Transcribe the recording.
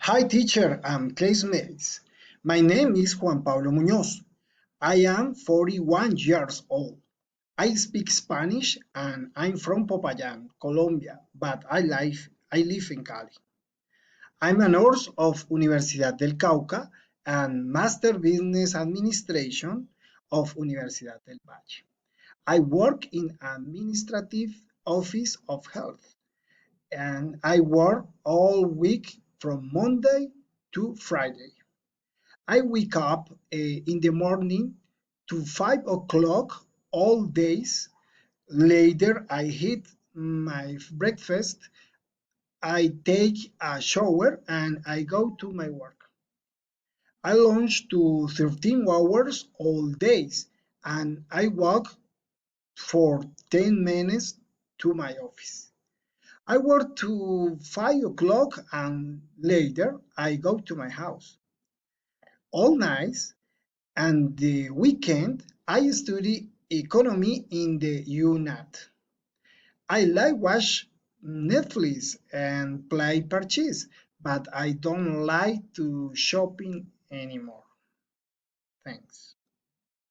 Hi teacher and classmates. My name is Juan Pablo Muñoz. I am 41 years old. I speak Spanish and I'm from Popayán, Colombia, but I live in Cali. I'm a nurse of Universidad del Cauca and Master Business Administration of Universidad del Valle. I work in administrative office of health and I work all week from Monday to Friday. I wake up in the morning to 5 o'clock all days. Later, I eat my breakfast. I take a shower and I go to my work. I lunch to 13 hours all days and I walk for 10 minutes to my office. I work to 5 o'clock and later I go to my house. All night and the weekend I study economy in the UNAT. I like watch Netflix and play purchase, but I don't like to shopping anymore. Thanks.